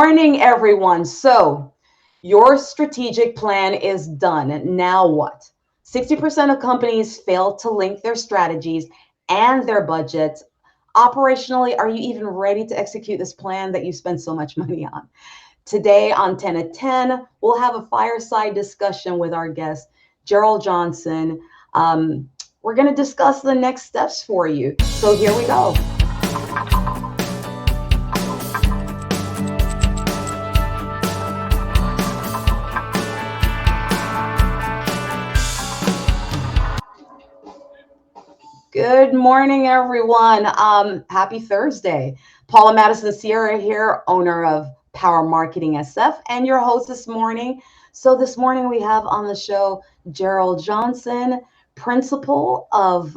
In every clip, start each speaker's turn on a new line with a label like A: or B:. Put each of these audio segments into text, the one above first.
A: morning, everyone. So, your strategic plan is done. Now what? 60% of companies fail to link their strategies and their budgets. Operationally, are you even ready to execute this plan that you spend so much money on? Today on 10 at 10, we'll have a fireside discussion with our guest, Gerald Johnson. We're going to discuss the next steps for you. So, here we go. Good morning, everyone. Happy Thursday. Paula Madison Sierra here, owner of Power Marketing SF, and your host this morning. So, this morning we have on the show Gerald Johnson, principal of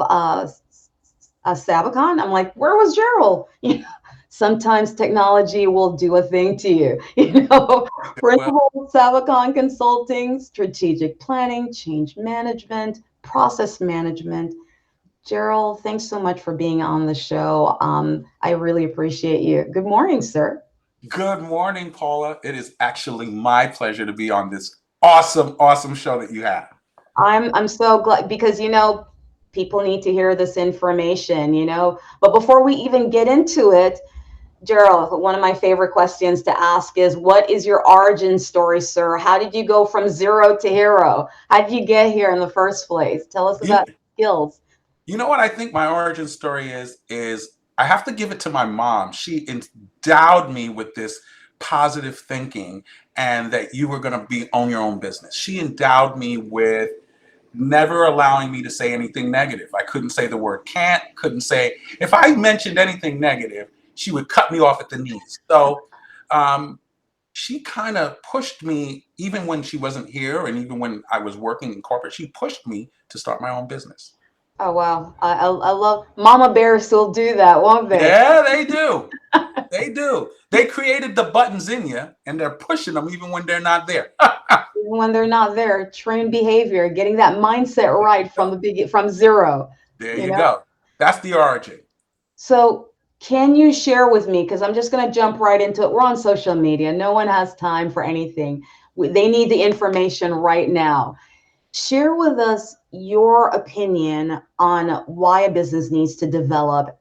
A: Sabicon. I'm like, where was Gerald? Sometimes technology will do a thing to you.
B: Well,
A: Principal of Sabicon Consulting, strategic planning, change management, process management. Gerald, thanks so much for being on the show. I really appreciate you. Good morning, sir.
B: good morning, Paula. It is actually my pleasure to be on this awesome show that you have.
A: I'm so glad because people need to hear this information. But before we even get into it, Gerald, one of my favorite questions to ask is what is your origin story, sir? How did you go from zero to hero? How did you get here in the first place? Tell us
B: You,
A: about skills.
B: you know what I think my origin story is I have to give it to my mom. She endowed me with this positive thinking and that you were going to be own your own business. She endowed me with never allowing me to say anything negative. I couldn't say the word can't, couldn't say, if I mentioned anything negative, she would cut me off at the knees. So um, she kind of pushed me, even when she wasn't here and even when I was working in corporate, she pushed me to start my own business.
A: Oh wow. I love Mama Bears still do that, won't they?
B: Yeah, they do. They do. They created the buttons in you and they're pushing them even when they're not there.
A: Even when they're not there, trained behavior, getting that mindset right from the from zero,
B: There
A: you
B: you
A: know?
B: go. That's the origin.
A: So can you share with me, because I'm just going to jump right into it. We're on social media. No one has time for anything. They need the information right now. Share with us your opinion on why a business needs to develop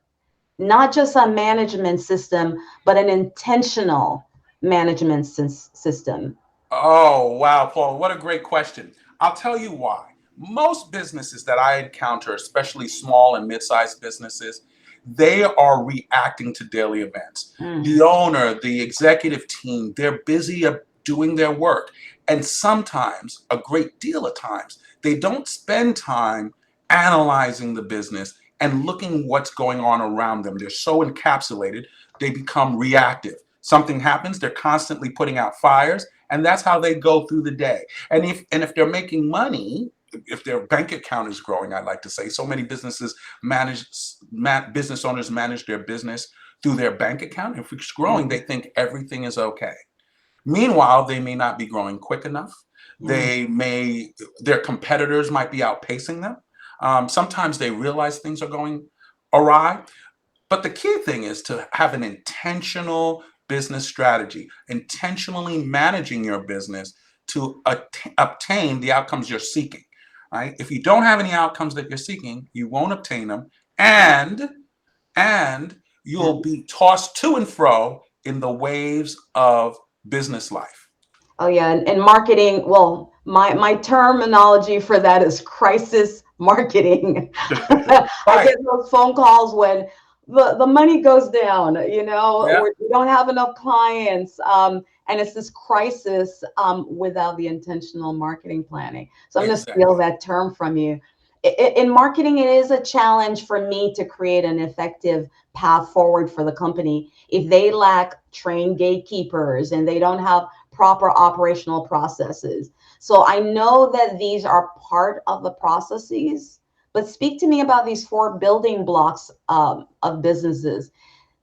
A: not just a management system, but an intentional management system.
B: Oh, wow, Paul, what a great question. I'll tell you why. Most businesses that I encounter, especially small and mid-sized businesses, they are reacting to daily events.
A: Mm,
B: The owner, the executive team, they're busy doing their work. And sometimes, a great deal of times, they don't spend time analyzing the business and looking what's going on around them. They're so encapsulated, they become reactive. Something happens, they're constantly putting out fires, and that's how they go through the day. And if they're making money, if their bank account is growing, I like to say, so many businesses business owners manage their business through their bank account. If it's growing,
A: mm,
B: they think everything is okay. Meanwhile, they may not be growing quick enough.
A: mm.
B: Their competitors might be outpacing them. Sometimes they realize things are going awry. But the key thing is to have an intentional business strategy, intentionally managing your business to obtain the outcomes you're seeking. Right? If you don't have any outcomes that you're seeking, you won't obtain them, and and
A: Yeah.
B: you'll be tossed to and fro in the waves of business life.
A: Oh yeah, and marketing. Well, my terminology for that is crisis marketing. I
B: Right.
A: get those phone calls when the money goes down.
B: Yeah.
A: We don't have enough clients, and it's this crisis without the intentional marketing planning. So I'm going to steal
B: Exactly.
A: that term from you. In marketing, it is a challenge for me to create an effective path forward for the company if they lack trained gatekeepers and they don't have proper operational processes. So I know that these are part of the processes, but speak to me about these four building blocks of businesses,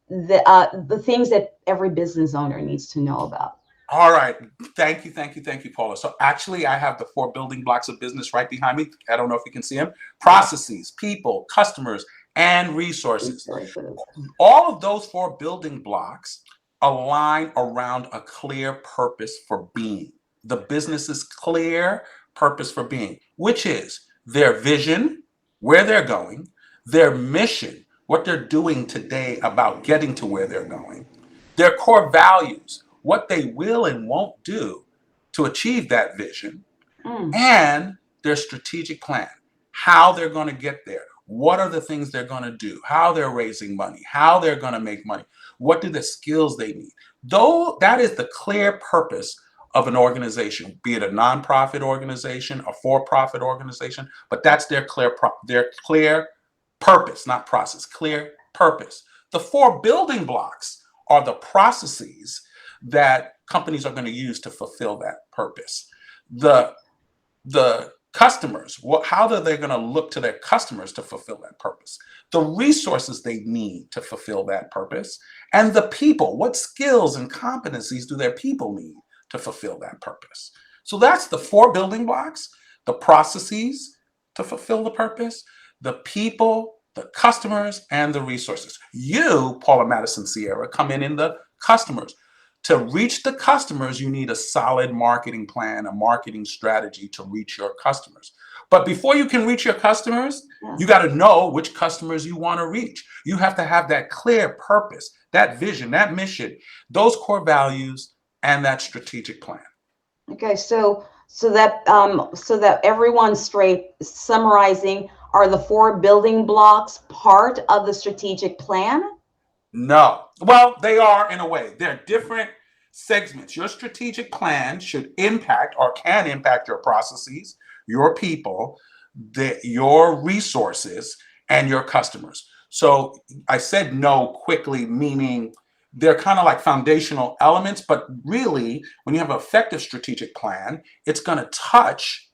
A: the things that every business owner needs to know about.
B: All right. Thank you, Paula. So actually, I have the four building blocks of business right behind me. I don't know if you can see them.
A: Yeah,
B: Processes, people, customers, and resources.
A: resources.
B: All of those four building blocks align around a clear purpose for being. The business's clear purpose for being, which is their vision, where they're going, their mission, what they're doing today about getting to where they're going, their core values, what they will and won't do to achieve that vision,
A: Mm.
B: and their strategic plan, how they're going to get there. What are the things they're going to do? How they're raising money? How they're going to make money? What do the skills they need? Though that is the clear purpose of an organization, be it a nonprofit organization, a for-profit organization, but that's their clear purpose, not process, clear purpose. The four building blocks are the processes that companies are going to use to fulfill that purpose. The customers, how are they going to look to their customers to fulfill that purpose, the resources they need to fulfill that purpose, and the people, what skills and competencies do their people need to fulfill that purpose. So that's the four building blocks: the processes to fulfill the purpose, the people, the customers, and the resources. You, Paula Madison Sierra, come in the customers. To reach the customers, you need a solid marketing plan, a marketing strategy to reach your customers. But before you can reach your customers,
A: Yeah.
B: you got to know which customers you want to reach. You have to have that clear purpose, that vision, that mission, those core values, and that strategic plan.
A: Okay, so that everyone's straight, summarizing, are the four building blocks part of the strategic plan?
B: No. Well, they are in a way. They're different segments. Your strategic plan should impact or can impact your processes, your people, your resources, and your customers. So I said no quickly, meaning they're kind of like foundational elements, but really, when you have an effective strategic plan, it's going to touch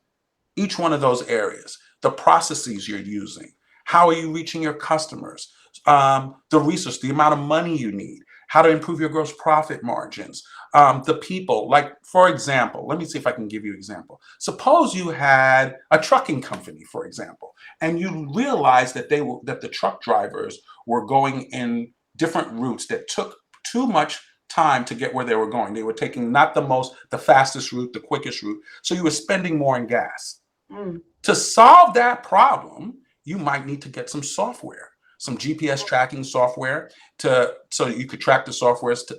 B: each one of those areas, the processes you're using, how are you reaching your customers, the resource, the amount of money you need, how to improve your gross profit margins, the people. Like, for example, let me see if I can give you an example. Suppose you had a trucking company, for example, and you realized that that the truck drivers were going in different routes that took too much time to get where they were going. They were taking not the fastest route, the quickest route. So you were spending more in gas.
A: Mm.
B: To solve that problem, you might need to get some software, some GPS tracking software, so you could track the softwares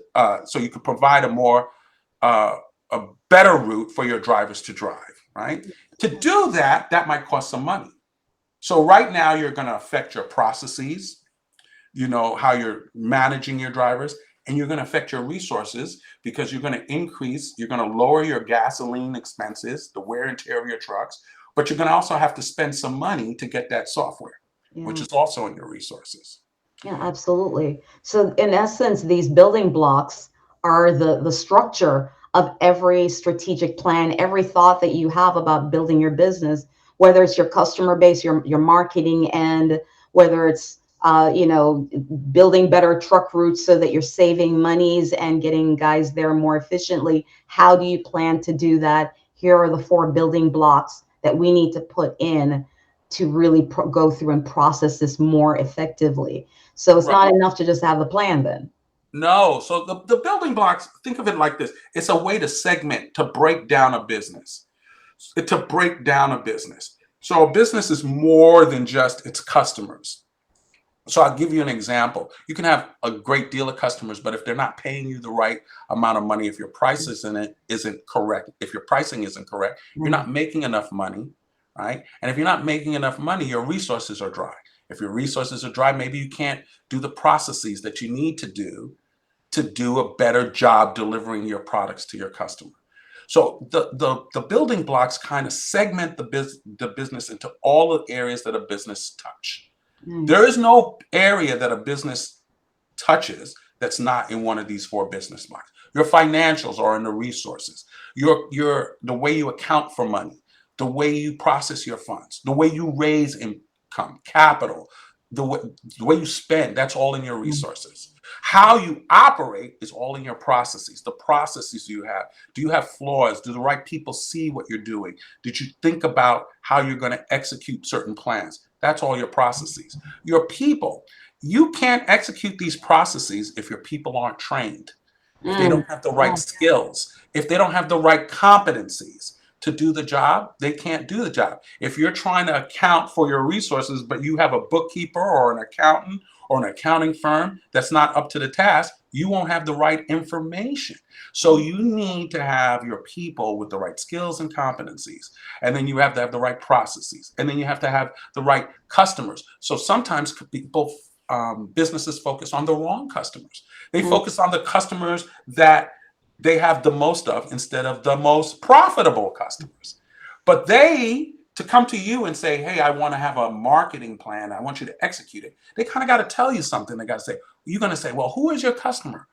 B: so you could provide uh, a better route for your drivers to drive. Right? To do that, that might cost some money. So right now, you're going to affect your processes. You know how you're managing your drivers, and you're going to affect your resources because you're going to lower your gasoline expenses, the wear and tear of your trucks, but you're going to also have to spend some money to get that software, which
A: Yeah.
B: is also in your resources.
A: Yeah, absolutely. So in essence, these building blocks are the structure of every strategic plan, every thought that you have about building your business, whether it's your customer base, your marketing, and whether it's building better truck routes so that you're saving monies and getting guys there more efficiently. How do you plan to do that? Here are the four building blocks that we need to put in to really go through and process this more effectively. So it's
B: Right.
A: not enough to just have the plan then.
B: No. So the building blocks, think of it like this. It's a way to segment, to break down a business. To break down a business. So a business is more than just its customers. So I'll give you an example. You can have a great deal of customers, but if they're not paying you the right amount of money, if your price isn't correct, if your pricing isn't correct, you're
A: Yeah.
B: not making enough money, right? And if you're not making enough money, your resources are dry. If your resources are dry, maybe you can't do the processes that you need to do a better job delivering your products to your customer. So the building blocks kind of segment the business into all the areas that a business touch. There
A: Nice.
B: is no area that a business touches that's not in one of these four business blocks. Your financials are in the resources. The way you account for money, the way you process your funds, the way you raise income, capital, the way you spend, that's all in your
A: Mm.
B: resources. How you operate is all in your processes. The processes you have. Do you have flaws? Do the right people see what you're doing? Did you think about how you're going to execute certain plans? That's all your processes. Your people, you can't execute these processes if your people aren't trained. if they
A: Mm.
B: don't have the right
A: Yeah.
B: skills, if they don't have the right competencies to do the job, they can't do the job. If you're trying to account for your resources, but you have a bookkeeper or an accountant or an accounting firm that's not up to the task, you won't have the right information. So you need to have your people with the right skills and competencies. And then you have to have the right processes. And then you have to have the right customers. So sometimes people, businesses focus on the wrong customers. They
A: Mm.
B: focus on the customers that they have the most of instead of the most profitable customers. But to come to you and say, hey, I want to have a marketing plan, I want you to execute it, they kind of got to tell you something. They got to say, you're going to say, well, who is your customer?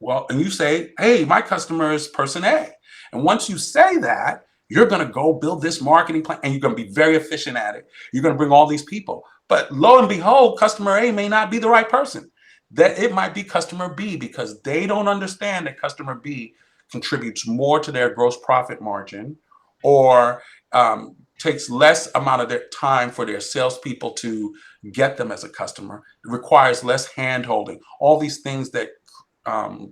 B: Well, and you say, hey, my customer is person A. And once you say that, you're going to go build this marketing plan and you're going to be very efficient at it. You're going to bring all these people. But lo and behold, customer A may not be the right person. That it might be customer B because they don't understand that customer B contributes more to their gross profit margin or takes less amount of their time for their salespeople to get them as a customer, it requires less hand holding, all these things that um,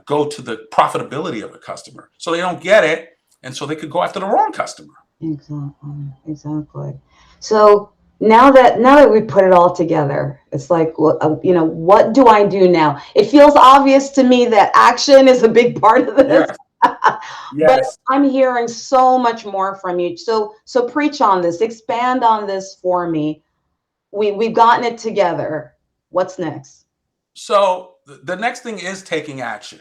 B: go to the profitability of a customer. So they don't get it, and so they could go after the wrong customer.
A: Exactly. Exactly. So now that we put it all together, it's like, what do I do now? It feels obvious to me that action is a big part of this.
B: Yes,
A: But
B: yes.
A: I'm hearing so much more from you. So preach on this, expand on this for me. We've gotten it together. What's next?
B: So the next thing is taking action.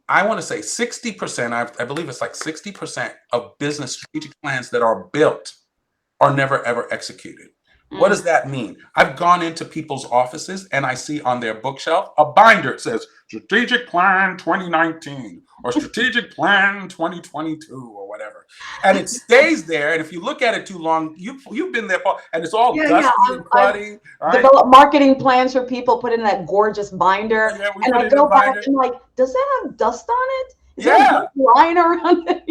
B: I want to say 60%, I believe it's like 60% of business strategic plans that are built are never ever executed. What
A: Mm.
B: does that mean? I've gone into people's offices and I see on their bookshelf a binder. It says Strategic Plan 2019 or Strategic Plan 2022 or whatever. And it stays there. And if you look at it too long, you've been there for, and it's all
A: Yeah, yeah.
B: dusty and
A: I've
B: cruddy, right?
A: developed marketing plans for people, put in that gorgeous binder,
B: Yeah, we
A: and
B: put
A: I
B: it in a
A: go back
B: binder.
A: and like, does that have dust on it? Is there
B: Yeah,
A: dust lying around it?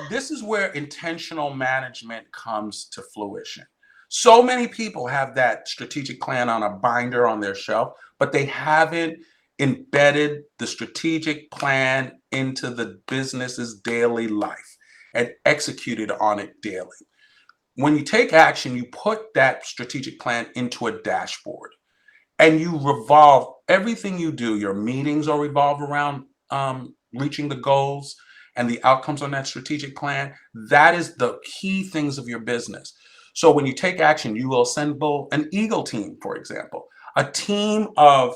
B: this is where intentional management comes to fruition. So many people have that strategic plan on a binder on their shelf, but they haven't embedded the strategic plan into the business's daily life and executed on it daily. When you take action, you put that strategic plan into a dashboard and you revolve everything you do. Your meetings are revolve around reaching the goals and the outcomes on that strategic plan. That is the key things of your business. So when you take action, you will assemble an eagle team, for example, a team of,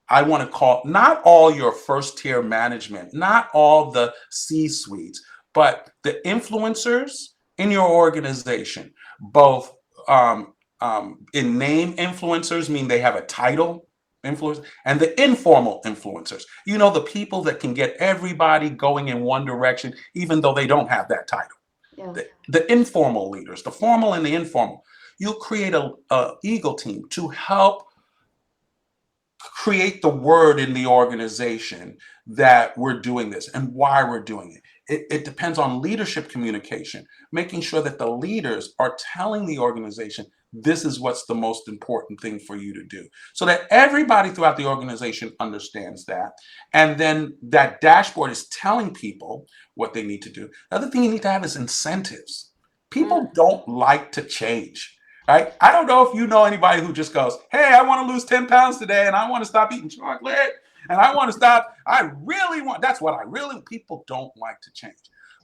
B: I want to call, not all your first tier management, not all the C suites, but the influencers in your organization, both in name influencers, mean they have a title influence, and the informal influencers. You know, the people that can get everybody going in one direction, even though they don't have that title.
A: Yeah.
B: The informal leaders, the formal and the informal. You'll create a Eagle team to help create the word in the organization that we're doing this and why we're doing it. It depends on leadership communication, making sure that the leaders are telling the organization this is what's the most important thing for you to do so that everybody throughout the organization understands that. And then that dashboard is telling people what they need to do. The other thing you need to have is incentives. People
A: Mm.
B: don't like to change. Right? I don't know if you know anybody who just goes, hey, I want to lose 10 pounds today and I want to stop eating chocolate and I want to stop. That's what I really, people don't like to change.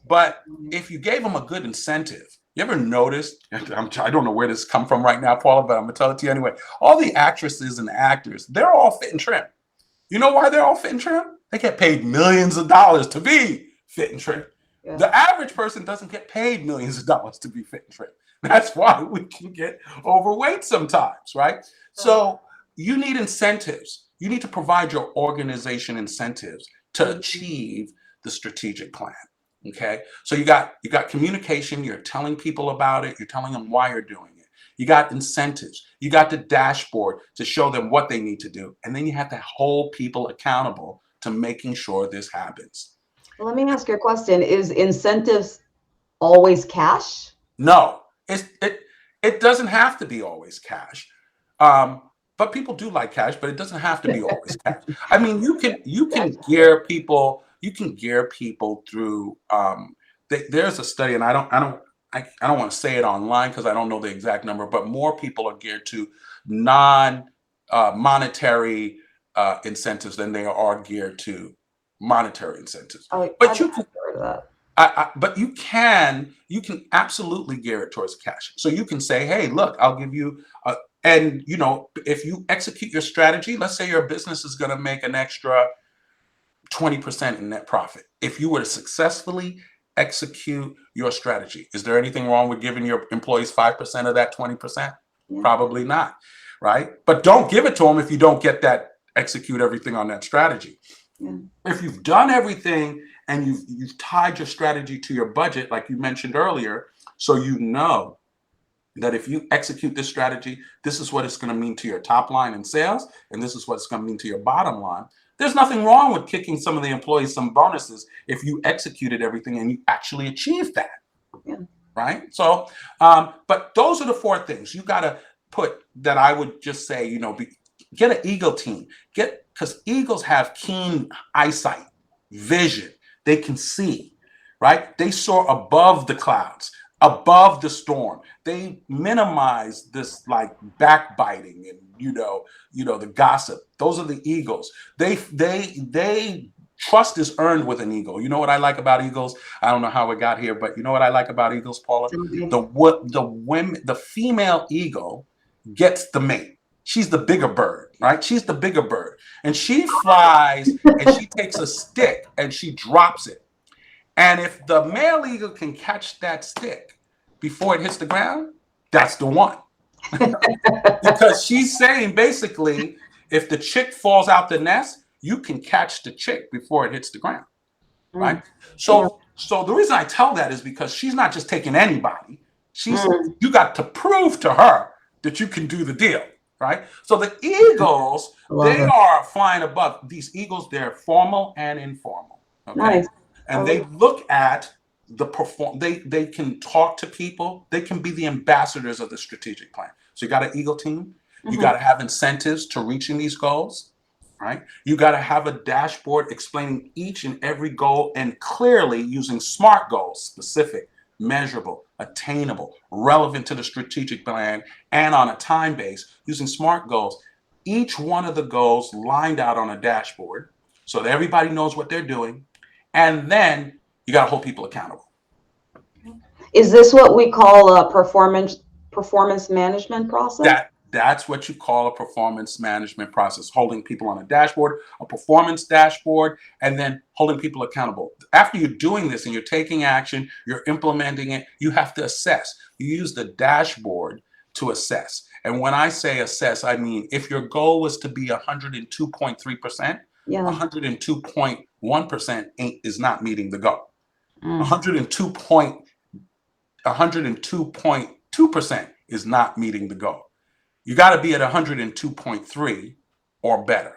B: But if you gave them a good incentive, you ever noticed, I don't know where this come from right now, Paula, but I'm going to tell it to you anyway. All the actresses and actors, they're all fit and trim. You know why they're all fit and trim? They get paid millions of dollars to be fit and trim.
A: Yeah.
B: The average person doesn't get paid millions of dollars to be fit and trim. That's why we can get overweight sometimes, right?
A: Yeah.
B: So you need incentives. You need to provide your organization incentives to
A: Mhm.
B: achieve the strategic plan. Okay. So you got communication, you're telling people about it, you're telling them why you're doing it. You got incentives, you got the dashboard to show them what they need to do. And then you have to hold people accountable to making sure this happens.
A: Well, let me ask you a question. Is incentives always cash?
B: No, it doesn't have to be always cash. Um, but people do like cash, but it doesn't have to be always cash. I mean, you can gear people through. There's a study, and I don't want to say it online because I don't know the exact number, but more people are geared to non monetary incentives than they are geared to monetary incentives.
A: Oh,
B: But
A: I've
B: you can
A: heard of that.
B: but you can absolutely gear it towards cash. So you can say, hey, look, I'll give you and if you execute your strategy, let's say your business is going to make an extra 20% in net profit. If you were to successfully execute your strategy, is there anything wrong with giving your employees 5% of that 20%?
A: Yeah.
B: Probably not, right? But don't give it to them if you don't get that, execute everything on that strategy.
A: Yeah.
B: If you've done everything and you've tied your strategy to your budget, like you mentioned earlier, so you know that if you execute this strategy, this is what it's going to mean to your top line in sales, and this is what it's going to mean to your bottom line. There's nothing wrong with kicking some of the employees some bonuses if you executed everything and you actually achieved that.
A: Yeah.
B: Right? So, but those are the four things you got to put that I would just say, get an eagle team. Because eagles have keen eyesight, vision. They can see, right? They soar above the clouds, above the storm. They minimize this like backbiting and the gossip. Those are the eagles. They trust is earned with an eagle. You know what I like about eagles? I don't know how it got here, but you know what I like about eagles, Paula?
A: Something.
B: The female eagle gets the mate. She's the bigger bird, right? She's the bigger bird. And she flies and she takes a stick and she drops it. And if the male eagle can catch that stick before it hits the ground, that's the one. Because she's saying basically, if the chick falls out the nest, you can catch the chick before it hits the ground, right?
A: Mm. Yeah.
B: So the reason I tell that is because she's not just taking anybody.
A: Mm.
B: You got to prove to her that you can do the deal, right? So the eagles,
A: I love
B: they
A: it.
B: are flying above. These eagles, they're formal and informal, okay?
A: Nice. I
B: And
A: love
B: they look at the perform. They can talk to people. They can be the ambassadors of the strategic plan. So you got an eagle team.
A: it.
B: You
A: Mhm.
B: got to have incentives to reaching these goals, right? You got to have a dashboard explaining each and every goal and clearly using SMART goals, specific, measurable, attainable, relevant to the strategic plan, and on a time base using SMART goals. Each one of the goals lined out on a dashboard so that everybody knows what they're doing. And then you got to hold people accountable.
A: Is this what we call a performance management process?
B: That's what you call a performance management process, holding people on a dashboard, a performance dashboard, and then holding people accountable. After you're doing this and you're taking action, you're implementing it, you have to assess. You use the dashboard to assess. And when I say assess, I mean if your goal was to be 102.3%,
A: Yeah.
B: 102.1% is not meeting the goal.
A: Mm.
B: 102.2% is not meeting the goal. You got to be at 102.3 or better.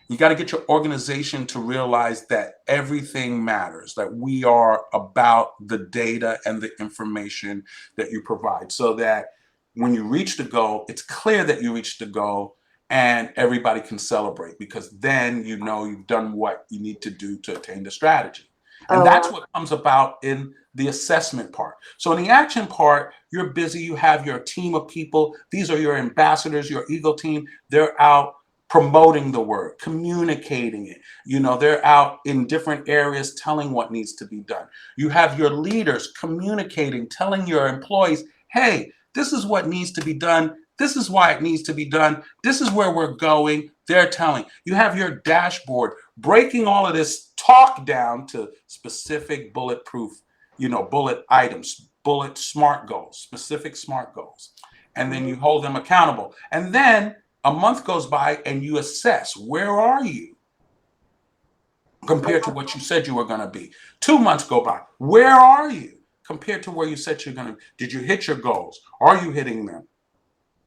B: You got to get your organization to realize that everything matters, that we are about the data and the information that you provide so that when you reach the goal, it's clear that you reached the goal and everybody can celebrate because then you know you've done what you need to do to attain the strategy. And
A: Oh,
B: that's what comes about in the assessment part. So in the action part, you're busy, you have your team of people. These are your ambassadors, your Eagle team. They're out promoting the word, communicating it. They're out in different areas telling what needs to be done. You have your leaders communicating, telling your employees, hey, this is what needs to be done. This is why it needs to be done. This is where we're going. They're telling. You have your dashboard breaking all of this talk down to specific bulletproof, bullet items, bullet SMART goals, specific SMART goals. And then you hold them accountable. And then a month goes by and you assess where are you compared to what you said you were going to be. 2 months go by. Where are you compared to where you said you're going to be? Did you hit your goals? Are you hitting them?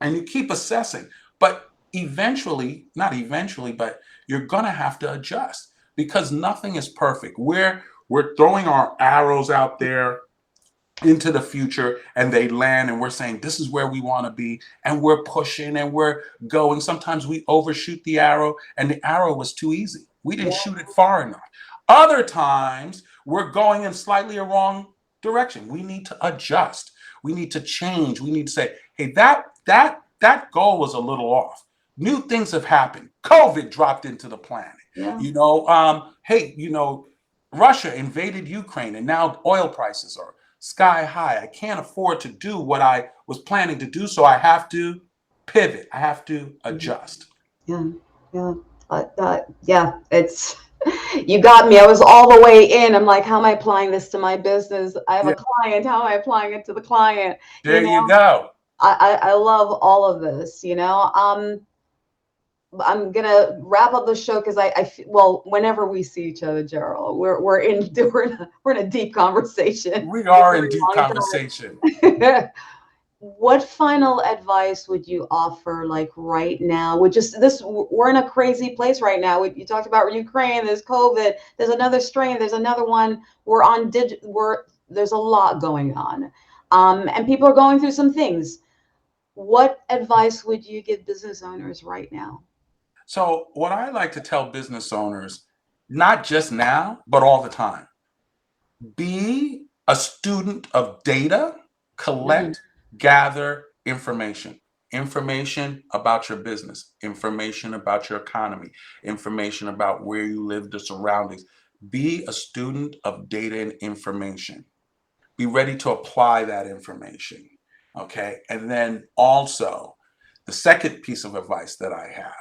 B: And you keep assessing. But eventually, not eventually, but you're going to have to adjust because nothing is perfect. We're throwing our arrows out there into the future, and they land and we're saying this is where we want to be, and we're pushing and we're going. Sometimes we overshoot the arrow and the arrow was too easy, we didn't
A: Yeah.
B: shoot it far enough. Other times we're going in slightly a wrong direction, we need to adjust, we need to change, we need to say, hey, that goal was a little off, new things have happened, COVID dropped into the planet,
A: Yeah.
B: hey, Russia invaded Ukraine and now oil prices are sky high. I can't afford to do what I was planning to do, so I have to pivot. I have to
A: Mhm.
B: adjust.
A: Yeah. Yeah. Yeah. It's you got me. I was all the way in. I'm like, how am I applying this to my business? I have a
B: Yeah,
A: client. How am I applying it to the client? You
B: there
A: know,
B: you go.
A: I love all of this. I'm gonna wrap up the show because well, whenever we see each other, Gerald, we're in we're in a deep conversation
B: We
A: for a
B: are in
A: very
B: deep
A: long
B: conversation.
A: time. What final advice would you offer, like right now? With just this, we're in a crazy place right now. You talked about Ukraine. There's COVID. There's another strain. There's another one. We're on We're there's a lot going on, and people are going through some things. What advice would you give business owners right now?
B: So, what I like to tell business owners, not just now, but all the time, be a student of data,
A: Mm,
B: collect, gather information. Information about your business, information about your economy, information about where you live, the surroundings. Be a student of data and information. Be ready to apply that information. Okay. And then also, the second piece of advice that I have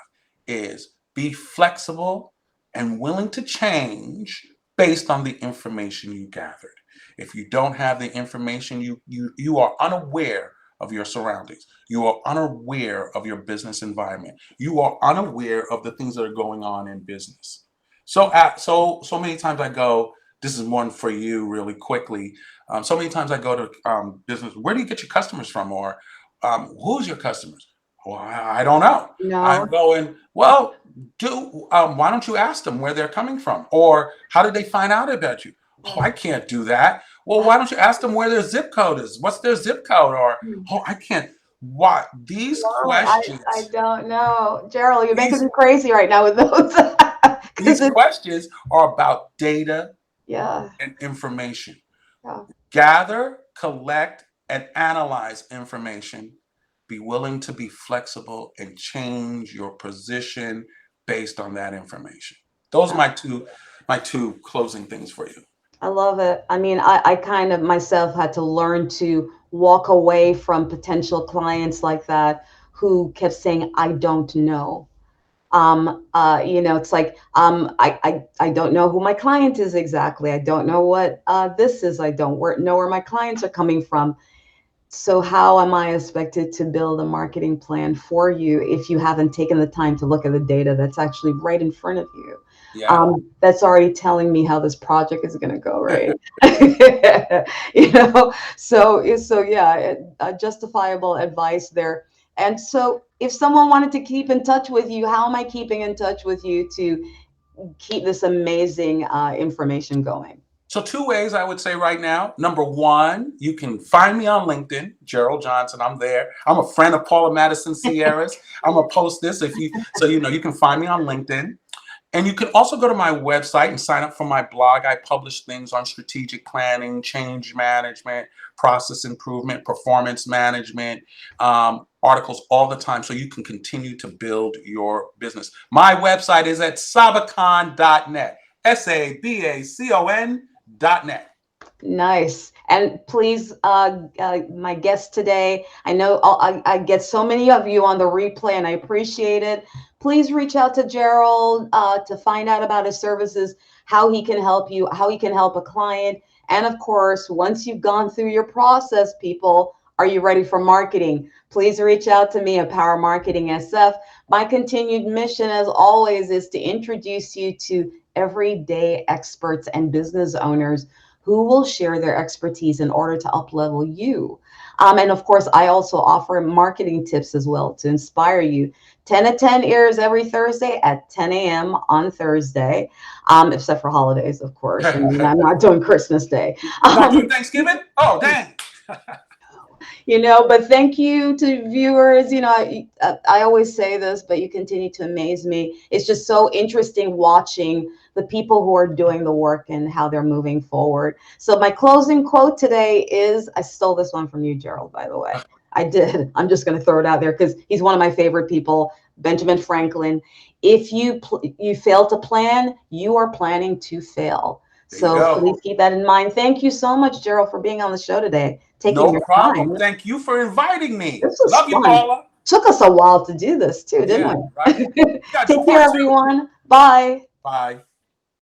B: is be flexible and willing to change based on the information you gathered. If you don't have the information, you are unaware of your surroundings. You are unaware of your business environment. You are unaware of the things that are going on in business. So many times I go, this is one for you really quickly. So many times I go to business, where do you get your customers from? Or who's your customers? Well, I don't know.
A: no.
B: I'm going, well, why don't you ask them where they're coming from? Or how did they find out about you? Oh, I can't do that. Well, why don't you ask them where their zip code is? What's their zip code? Or, oh, I can't. Why? These
A: No, I
B: questions,
A: don't know. Gerald, you're making
B: these,
A: me crazy right now with those. Because
B: these
A: it's,
B: questions are about data
A: yeah,
B: and information.
A: yeah.
B: Gather, collect, and analyze information. Be willing to be flexible and change your position based on that information. Those are my two closing things for you.
A: I love it. I mean, I kind of myself had to learn to walk away from potential clients like that who kept saying, I don't know. It's like, I don't know who my client is exactly. I don't know what this is. I don't know where my clients are coming from. So how am I expected to build a marketing plan for you if you haven't taken the time to look at the data that's actually right in front of you?
B: Yeah.
A: That's already telling me how this project is going to go, right? So yeah, justifiable advice there. And so if someone wanted to keep in touch with you, how am I keeping in touch with you to keep this amazing information going?
B: So, two ways I would say right now. Number one, you can find me on LinkedIn, Gerald Johnson. I'm there. I'm a friend of Paula Madison Sierra's. I'm gonna post this if you so you can find me on LinkedIn. And you can also go to my website and sign up for my blog. I publish things on strategic planning, change management, process improvement, performance management, articles all the time so you can continue to build your business. My website is at sabacon.net, SABACON.net.
A: Nice. And please, my guest today, I know I get so many of you on the replay and I appreciate it. Please reach out to Gerald to find out about his services, how he can help you, how he can help a client. And of course, once you've gone through your process, people, are you ready for marketing? Please reach out to me at Power Marketing SF. My continued mission, as always, is to introduce you to everyday experts and business owners who will share their expertise in order to uplevel you. And of course, I also offer marketing tips as well to inspire you. 10 to 10 airs every Thursday at 10 a.m. on Thursday, except for holidays, of course. And I'm not doing Christmas Day.
B: You're not doing
A: Um,
B: Thanksgiving? Oh, dang.
A: but thank you to viewers. I always say this, but you continue to amaze me. It's just so interesting watching the people who are doing the work and how they're moving forward. So my closing quote today is, I stole this one from you, Gerald, by the way. I did. I'm just going to throw it out there because he's one of my favorite people, Benjamin Franklin. If you fail to plan, you are planning to fail.
B: There you
A: So
B: go.
A: please keep that in mind. Thank you so much, Gerald, for being on the show today, taking
B: No
A: your
B: problem.
A: time.
B: Thank you for inviting me.
A: This was
B: Love you,
A: fun.
B: Paula.
A: Took us a while to do this too, didn't
B: Yeah, right?
A: we?
B: We got to do
A: Take care,
B: part two.
A: everyone. Bye.
B: Bye.